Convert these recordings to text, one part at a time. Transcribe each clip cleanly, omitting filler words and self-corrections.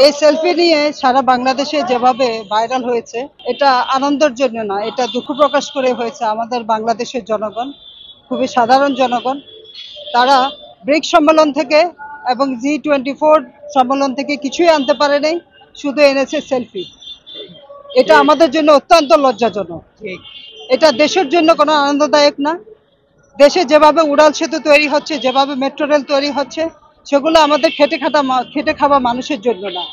এই সেলফি নিয়ে সারা বাংলাদেশে যেভাবে ভাইরাল হয়েছে, এটা আনন্দের জন্য না, এটা দুঃখ প্রকাশ করে হয়েছে। আমাদের বাংলাদেশের জনগণ খুবই সাধারণ জনগণ, তারা ব্রিক্স সম্মেলন থেকে এবং G24 সম্মেলন থেকে কিছুই আনতে পারে নাই, শুধু এনেছে সেলফি। এটা আমাদের জন্য অত্যন্ত লজ্জাজনক। এটা দেশের জন্য কোনো আনন্দদায়ক না। দেশে যেভাবে উড়াল সেতু তৈরি হচ্ছে, যেভাবে মেট্রো রেল তৈরি হচ্ছে, সেগুলো আমাদের খেটে খাওয়া মানুষের জন্য না।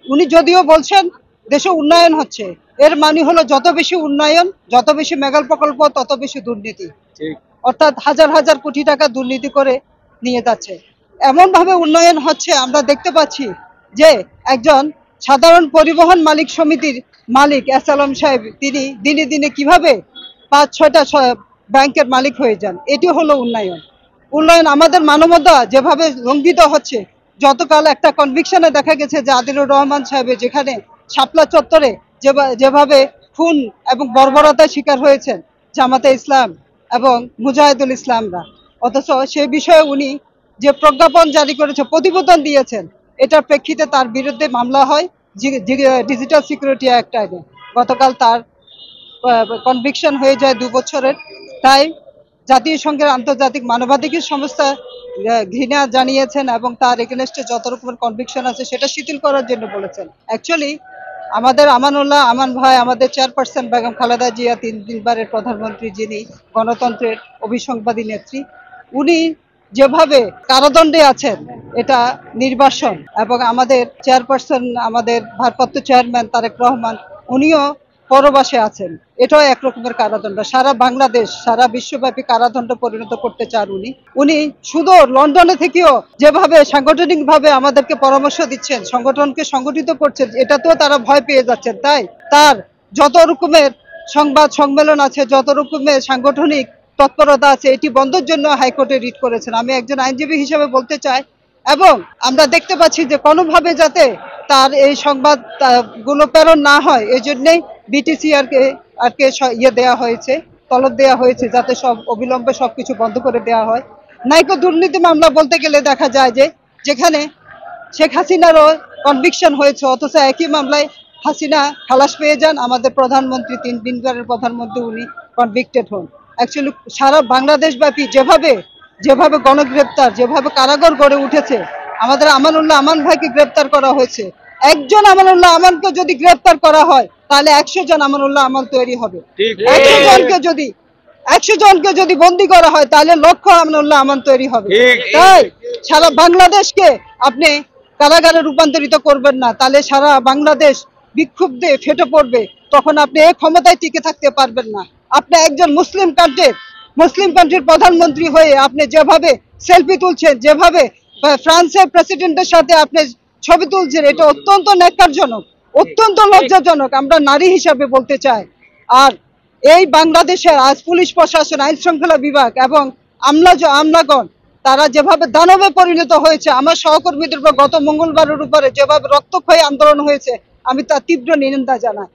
উনি যদিও বলছেন দেশে উন্নয়ন হচ্ছে, এর মানে হলো যত বেশি উন্নয়ন, যত বেশি মেগা প্রকল্প, তত বেশি দুর্নীতি। অর্থাৎ হাজার হাজার কোটি টাকা দুর্নীতি করে নিয়ে যাচ্ছে। এমন ভাবে উন্নয়ন হচ্ছে, আমরা দেখতে পাচ্ছি যে একজন সাধারণ পরিবহন মালিক সমিতির মালিক এস আলম সাহেব, তিনি দিনে দিনে কিভাবে 5-6টা ব্যাংকের মালিক হয়ে যান। এটি হলো উন্নয়ন। উন্নয়ন আমাদের মানবতা যেভাবে লঙ্ঘিত হচ্ছে। যতকাল একটা কনভিকশনে দেখা গেছে যে আদিলুর রহমান সাহেবের যেখানে শাপলা চত্বরে যেভাবে খুন এবং বর্বরতার শিকার হয়েছেন জামাতে ইসলাম এবং মুজাহিদুল ইসলামরা, অথচ সেই বিষয়ে উনি যে প্রজ্ঞাপন জারি করেছে, প্রতিবেদন দিয়েছেন, এটার প্রেক্ষিতে তার বিরুদ্ধে মামলা হয় ডিজিটাল সিকিউরিটি অ্যাক্ট আইনে। গতকাল তার কনভিকশন হয়ে যায় 2 বছরের। তাই জাতীয় সংঘের আন্তর্জাতিক মানবাধিকার সংস্থা ঘৃণা জানিয়েছেন এবং তার এগেনস্টে যত রকমের কনভিকশন আছে সেটা শিথিল করার জন্য বলেছেন। অ্যাকচুয়ালি আমাদের আমান ভাই, আমাদের চেয়ারপারসন বেগম খালেদা জিয়া, 3 বারের প্রধানমন্ত্রী, যিনি গণতন্ত্রের অভিসংবাদী নেত্রী, উনি যেভাবে কারাদণ্ডে আছেন, এটা নির্বাসন। এবং আমাদের চেয়ারপারসন, আমাদের ভারপ্রাপ্ত চেয়ারম্যান তারেক রহমান, উনিও পরবাসে আছেন। এটাও একরকমের কারাদণ্ড। সারা বাংলাদেশ, সারা বিশ্বব্যাপী কারাদণ্ড পরিণত করতে চান উনি শুধু লন্ডনে থেকেও যেভাবে সাংগঠনিকভাবে আমাদেরকে পরামর্শ দিচ্ছেন, সংগঠনকে সংগঠিত করছেন, এটাতেও তারা ভয় পেয়ে যাচ্ছেন। তাই তার যত রকমের সংবাদ সম্মেলন আছে, যত রকমের সাংগঠনিক তৎপরতা আছে, এটি বন্ধের জন্য হাইকোর্টে রিট করেছেন। আমি একজন আইনজীবী হিসেবে বলতে চাই, এবং আমরা দেখতে পাচ্ছি যে কোনোভাবে যাতে তার এই সংবাদ গুলো প্রেরণ না হয়, এই জন্যই বিটিসিআরকে দেওয়া হয়েছে, তলব দেওয়া হয়েছে, যাতে সব অবিলম্বে সবকিছু বন্ধ করে দেওয়া হয়। নাইকো দুর্নীতি মামলা বলতে গেলে দেখা যায় যে যেখানে শেখ হাসিনারও কনভিকশন হয়েছে, অথচ একই মামলায় হাসিনা খালাস পেয়ে যান, আমাদের প্রধানমন্ত্রী, 3 বারের প্রধানমন্ত্রী, উনি কনভিক্টেড হন। অ্যাকচুয়ালি সারা বাংলাদেশ ব্যাপী যেভাবে গণগ্রেপ্তার, যেভাবে কারাগার গড়ে উঠেছে, আমাদের আমান ভাইকে গ্রেপ্তার করা হয়েছে। একজন আমানুল্লাহ আমানকে যদি গ্রেপ্তার করা হয়, তাহলে 100 জন আমানুল্লাহ আমান তৈরি হবে। 100 জনকে যদি বন্দী করা হয়, তাহলে লক্ষ আমানুল্লাহ আমান তৈরি হবে। তাই সারা বাংলাদেশকে আপনি কারাগারে রূপান্তরিত করবেন না, তাহলে সারা বাংলাদেশ বিক্ষুব্ধে ফেটে পড়বে। তখন আপনি এই ক্ষমতায় টিকে থাকতে পারবেন না। আপনি একজন মুসলিম কান্ট্রির প্রধানমন্ত্রী হয়ে আপনি যেভাবে সেলফি তুলছেন, যেভাবে ফ্রান্সের প্রেসিডেন্টের সাথে আপনি ছবি তুলছেন, এটা অত্যন্ত ন্যাক্কারজনক, অত্যন্ত লজ্জাজনক। আমরা নারী হিসাবে বলতে চাই। আর এই বাংলাদেশের আজ পুলিশ প্রশাসন, আইন শৃঙ্খলা বিভাগ এবং আমলাগণ, তারা যেভাবে দানবে পরিণত হয়েছে, আমার সহকর্মীদের উপর গত মঙ্গলবারের উপরে যেভাবে রক্তক্ষয়ী আন্দোলন হয়েছে, আমি তার তীব্র নিন্দা জানাই।